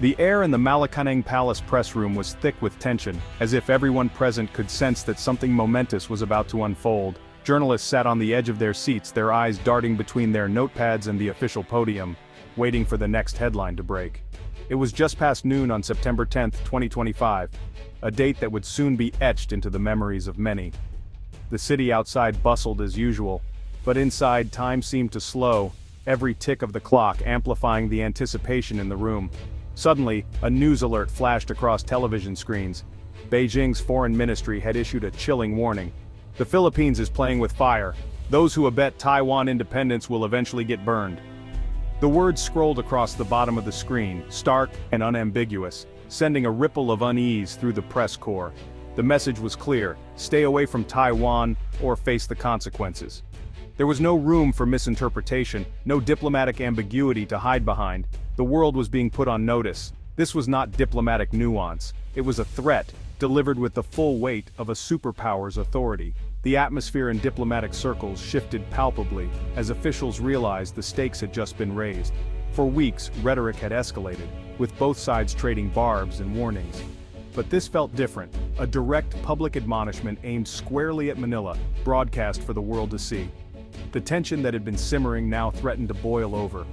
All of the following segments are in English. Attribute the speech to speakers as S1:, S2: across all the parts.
S1: The air in the Malacanang Palace press room was thick with tension, as if everyone present could sense that something momentous was about to unfold. Journalists sat on the edge of their seats, their eyes darting between their notepads and the official podium, waiting for the next headline to break. It was just past noon on September 10, 2025, a date that would soon be etched into the memories of many. The city outside bustled as usual, but inside time seemed to slow, every tick of the clock amplifying the anticipation in the room. Suddenly, a news alert flashed across television screens. Beijing's foreign ministry had issued a chilling warning. The Philippines is playing with fire. Those who abet Taiwan independence will eventually get burned. The words scrolled across the bottom of the screen, stark and unambiguous, sending a ripple of unease through the press corps. The message was clear: stay away from Taiwan or face the consequences. There was no room for misinterpretation, no diplomatic ambiguity to hide behind. The world was being put on notice. This was not diplomatic nuance. It was a threat, delivered with the full weight of a superpower's authority. The atmosphere in diplomatic circles shifted palpably, as officials realized the stakes had just been raised. For weeks, rhetoric had escalated, with both sides trading barbs and warnings. But this felt different, a direct public admonishment aimed squarely at Manila, broadcast for the world to see. The tension that had been simmering now threatened to boil over.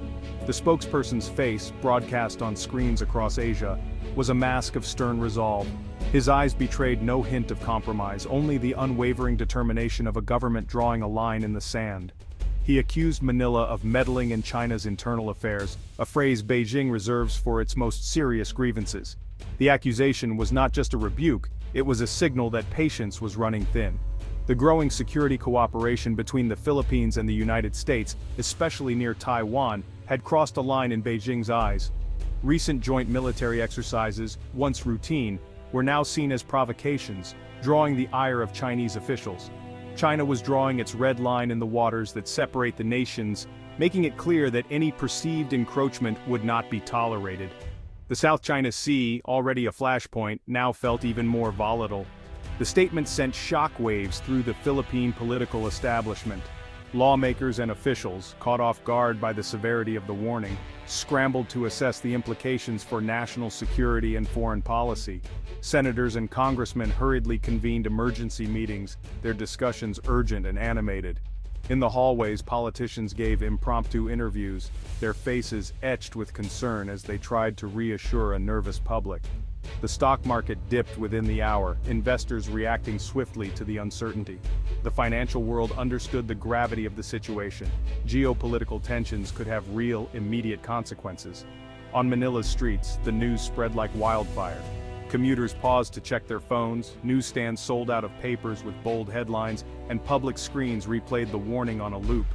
S1: The spokesperson's face, broadcast on screens across Asia, was a mask of stern resolve. His eyes betrayed no hint of compromise, only the unwavering determination of a government drawing a line in the sand. He accused Manila of meddling in China's internal affairs, a phrase Beijing reserves for its most serious grievances. The accusation was not just a rebuke, it was a signal that patience was running thin. The growing security cooperation between the Philippines and the United States, especially near Taiwan, had crossed a line in Beijing's eyes. Recent joint military exercises, once routine, were now seen as provocations, drawing the ire of Chinese officials. China was drawing its red line in the waters that separate the nations, making it clear that any perceived encroachment would not be tolerated. The South China Sea, already a flashpoint, now felt even more volatile. The statement sent shockwaves through the Philippine political establishment. Lawmakers and officials, caught off guard by the severity of the warning, scrambled to assess the implications for national security and foreign policy. Senators and congressmen hurriedly convened emergency meetings, their discussions urgent and animated. In the hallways, politicians gave impromptu interviews, their faces etched with concern as they tried to reassure a nervous public. The stock market dipped within the hour, investors reacting swiftly to the uncertainty. The financial world understood the gravity of the situation. Geopolitical tensions could have real, immediate consequences. On Manila's streets, the news spread like wildfire. Commuters paused to check their phones, newsstands sold out of papers with bold headlines, and public screens replayed the warning on a loop.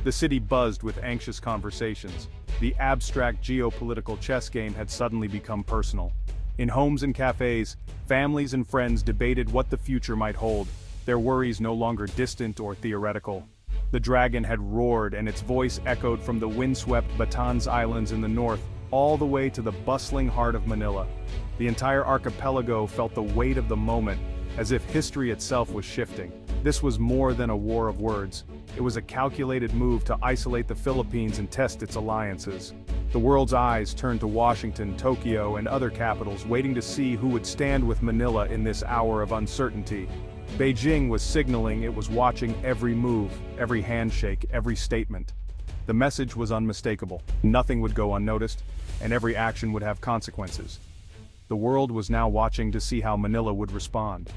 S1: The city buzzed with anxious conversations. The abstract geopolitical chess game had suddenly become personal. In homes and cafes, families and friends debated what the future might hold, their worries no longer distant or theoretical. The dragon had roared, and its voice echoed from the windswept Batan's Islands in the north, all the way to the bustling heart of Manila. The entire archipelago felt the weight of the moment, as if history itself was shifting. This was more than a war of words. It was a calculated move to isolate the Philippines and test its alliances. The world's eyes turned to Washington, Tokyo, and other capitals, waiting to see who would stand with Manila in this hour of uncertainty. Beijing was signaling it was watching every move, every handshake, every statement. The message was unmistakable. Nothing would go unnoticed, and every action would have consequences. The world was now watching to see how Manila would respond.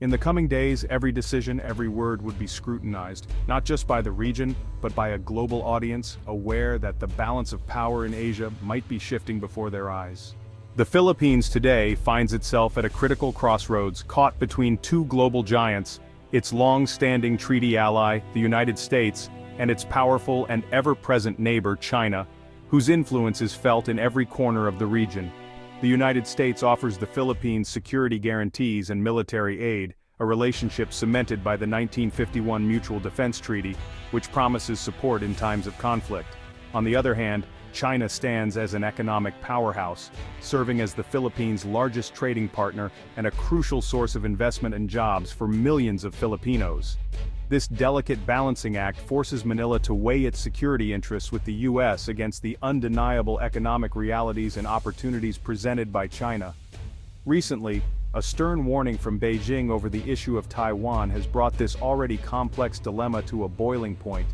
S1: In the coming days, every decision, every word would be scrutinized, not just by the region, but by a global audience, aware that the balance of power in Asia might be shifting before their eyes. The Philippines today finds itself at a critical crossroads, caught between two global giants, its long-standing treaty ally, the United States, and its powerful and ever-present neighbor, China, whose influence is felt in every corner of the region. The United States offers the Philippines security guarantees and military aid, a relationship cemented by the 1951 Mutual Defense Treaty, which promises support in times of conflict. On the other hand, China stands as an economic powerhouse, serving as the Philippines' largest trading partner and a crucial source of investment and jobs for millions of Filipinos. This delicate balancing act forces Manila to weigh its security interests with the U.S. against the undeniable economic realities and opportunities presented by China. Recently, a stern warning from Beijing over the issue of Taiwan has brought this already complex dilemma to a boiling point,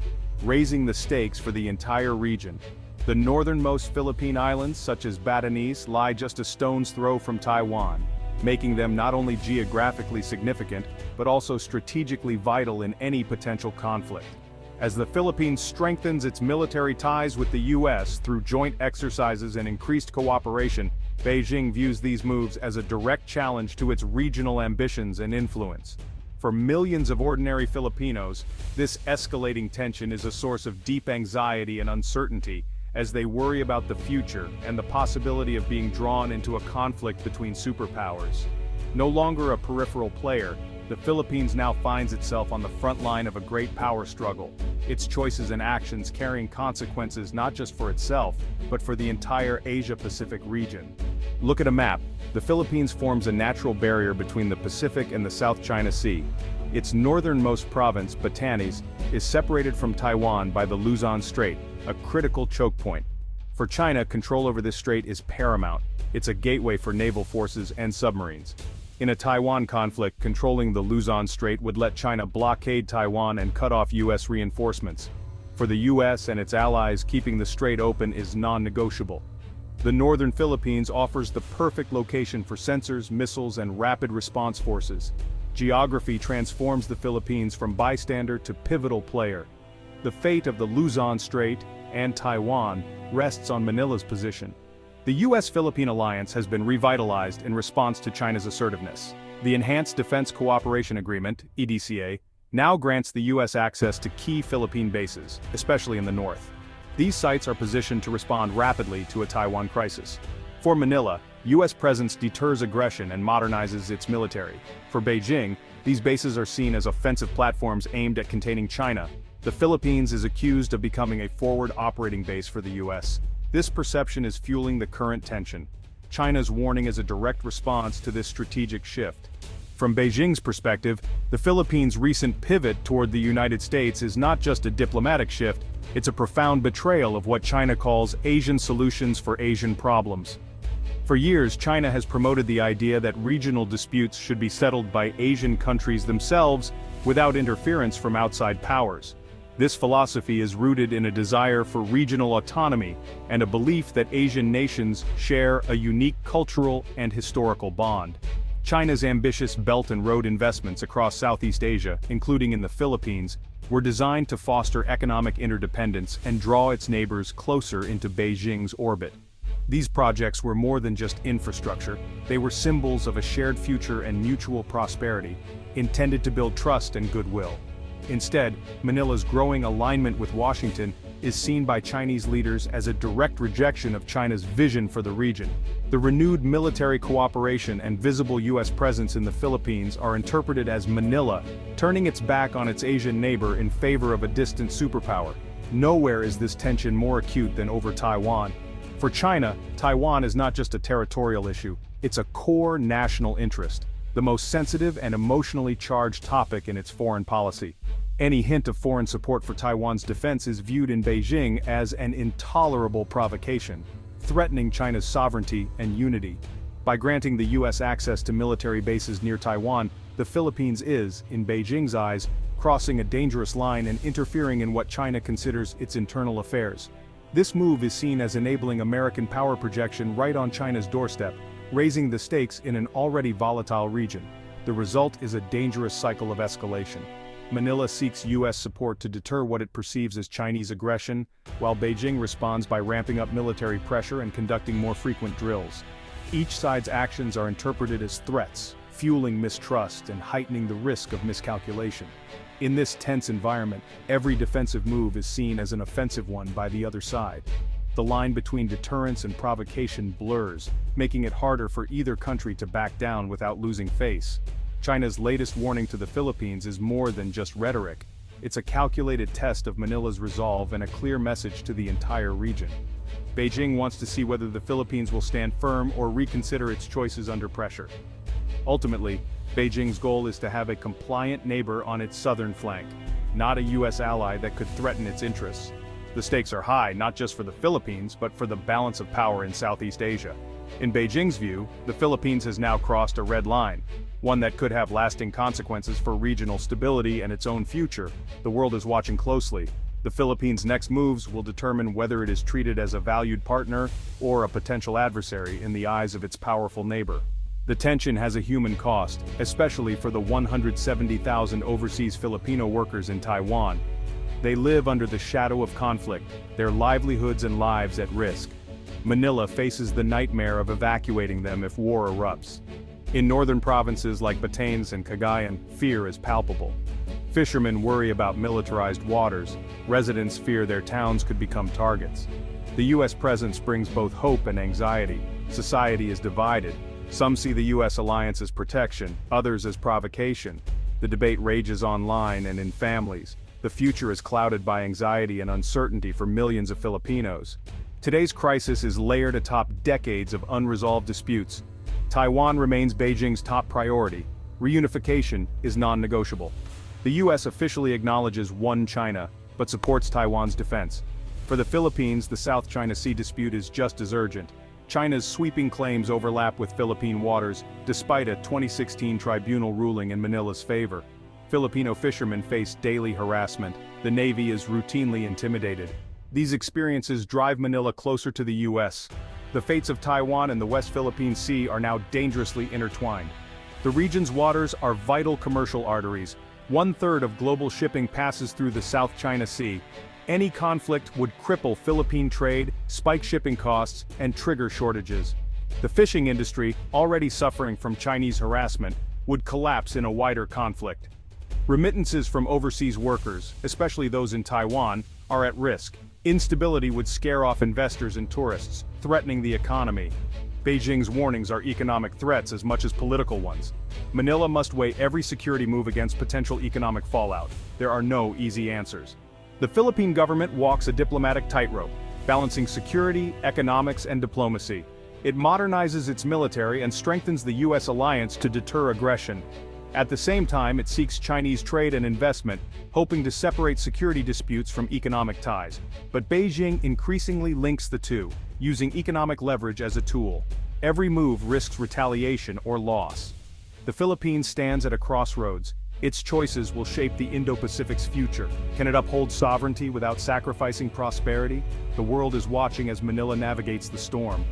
S1: raising the stakes for the entire region. The northernmost Philippine islands, such as Batanes, lie just a stone's throw from Taiwan, making them not only geographically significant, but also strategically vital in any potential conflict. As the Philippines strengthens its military ties with the U.S. through joint exercises and increased cooperation, Beijing views these moves as a direct challenge to its regional ambitions and influence. For millions of ordinary Filipinos, this escalating tension is a source of deep anxiety and uncertainty, as they worry about the future and the possibility of being drawn into a conflict between superpowers. No longer a peripheral player, the Philippines now finds itself on the front line of a great power struggle, its choices and actions carrying consequences not just for itself, but for the entire Asia-Pacific region. Look at a map. The Philippines forms a natural barrier between the Pacific and the South China Sea. Its northernmost province, Batanes, is separated from Taiwan by the Luzon Strait, a critical choke point. For China, control over this strait is paramount. It's a gateway for naval forces and submarines. In a Taiwan conflict, controlling the Luzon Strait would let China blockade Taiwan and cut off U.S. reinforcements. For the U.S. and its allies, keeping the strait open is non-negotiable. The northern Philippines offers the perfect location for sensors, missiles, and rapid response forces. Geography transforms the Philippines from bystander to pivotal player. The fate of the Luzon Strait and Taiwan rests on Manila's position. The U.S.-Philippine alliance has been revitalized in response to China's assertiveness. The Enhanced Defense Cooperation Agreement, EDCA, now grants the U.S. access to key Philippine bases, especially in the north. These sites are positioned to respond rapidly to a Taiwan crisis. For Manila, U.S. presence deters aggression and modernizes its military. For Beijing, these bases are seen as offensive platforms aimed at containing China. The Philippines is accused of becoming a forward operating base for the U.S. This perception is fueling the current tension. China's warning is a direct response to this strategic shift. From Beijing's perspective, the Philippines' recent pivot toward the United States is not just a diplomatic shift, it's a profound betrayal of what China calls Asian solutions for Asian problems. For years, China has promoted the idea that regional disputes should be settled by Asian countries themselves without interference from outside powers. This philosophy is rooted in a desire for regional autonomy and a belief that Asian nations share a unique cultural and historical bond. China's ambitious Belt and Road investments across Southeast Asia, including in the Philippines, were designed to foster economic interdependence and draw its neighbors closer into Beijing's orbit. These projects were more than just infrastructure, they were symbols of a shared future and mutual prosperity, intended to build trust and goodwill. Instead, Manila's growing alignment with Washington is seen by Chinese leaders as a direct rejection of China's vision for the region. The renewed military cooperation and visible U.S. presence in the Philippines are interpreted as Manila turning its back on its Asian neighbor in favor of a distant superpower. Nowhere is this tension more acute than over Taiwan. For China, Taiwan is not just a territorial issue, it's a core national interest, the most sensitive and emotionally charged topic in its foreign policy. Any hint of foreign support for Taiwan's defense is viewed in Beijing as an intolerable provocation, threatening China's sovereignty and unity. By granting the U.S. access to military bases near Taiwan, the Philippines is, in Beijing's eyes, crossing a dangerous line and interfering in what China considers its internal affairs. This move is seen as enabling American power projection right on China's doorstep, raising the stakes in an already volatile region. The result is a dangerous cycle of escalation. Manila seeks U.S. support to deter what it perceives as Chinese aggression, while Beijing responds by ramping up military pressure and conducting more frequent drills. Each side's actions are interpreted as threats, fueling mistrust and heightening the risk of miscalculation. In this tense environment, every defensive move is seen as an offensive one by the other side. The line between deterrence and provocation blurs, making it harder for either country to back down without losing face. China's latest warning to the Philippines is more than just rhetoric. It's a calculated test of Manila's resolve and a clear message to the entire region. Beijing wants to see whether the Philippines will stand firm or reconsider its choices under pressure. Ultimately, Beijing's goal is to have a compliant neighbor on its southern flank, not a U.S. ally that could threaten its interests. The stakes are high not just for the Philippines but for the balance of power in Southeast Asia. In Beijing's view, the Philippines has now crossed a red line, one that could have lasting consequences for regional stability and its own future. The world is watching closely. The Philippines' next moves will determine whether it is treated as a valued partner or a potential adversary in the eyes of its powerful neighbor. The tension has a human cost, especially for the 170,000 overseas Filipino workers in Taiwan. They live under the shadow of conflict, their livelihoods and lives at risk. Manila faces the nightmare of evacuating them if war erupts. In northern provinces like Batanes and Cagayan, fear is palpable. Fishermen worry about militarized waters, residents fear their towns could become targets. The U.S. presence brings both hope and anxiety. Society is divided. Some see the U.S. alliance as protection, others as provocation. The debate rages online and in families. The future is clouded by anxiety and uncertainty for millions of Filipinos. Today's crisis is layered atop decades of unresolved disputes. Taiwan remains Beijing's top priority. Reunification is non-negotiable. The U.S. officially acknowledges one China, but supports Taiwan's defense. For the Philippines, the South China Sea dispute is just as urgent. China's sweeping claims overlap with Philippine waters, despite a 2016 tribunal ruling in Manila's favor. Filipino fishermen face daily harassment. The Navy is routinely intimidated. These experiences drive Manila closer to the U.S. The fates of Taiwan and the West Philippine Sea are now dangerously intertwined. The region's waters are vital commercial arteries. 1/3 of global shipping passes through the South China Sea. Any conflict would cripple Philippine trade, spike shipping costs, and trigger shortages. The fishing industry, already suffering from Chinese harassment, would collapse in a wider conflict. Remittances from overseas workers, especially those in Taiwan, are at risk. Instability would scare off investors and tourists, threatening the economy. Beijing's warnings are economic threats as much as political ones. Manila must weigh every security move against potential economic fallout. There are no easy answers. The Philippine government walks a diplomatic tightrope, balancing security, economics, and diplomacy. It modernizes its military and strengthens the U.S. alliance to deter aggression. At the same time, it seeks Chinese trade and investment, hoping to separate security disputes from economic ties. But Beijing increasingly links the two, using economic leverage as a tool. Every move risks retaliation or loss. The Philippines stands at a crossroads. Its choices will shape the Indo-Pacific's future. Can it uphold sovereignty without sacrificing prosperity? The world is watching as Manila navigates the storm.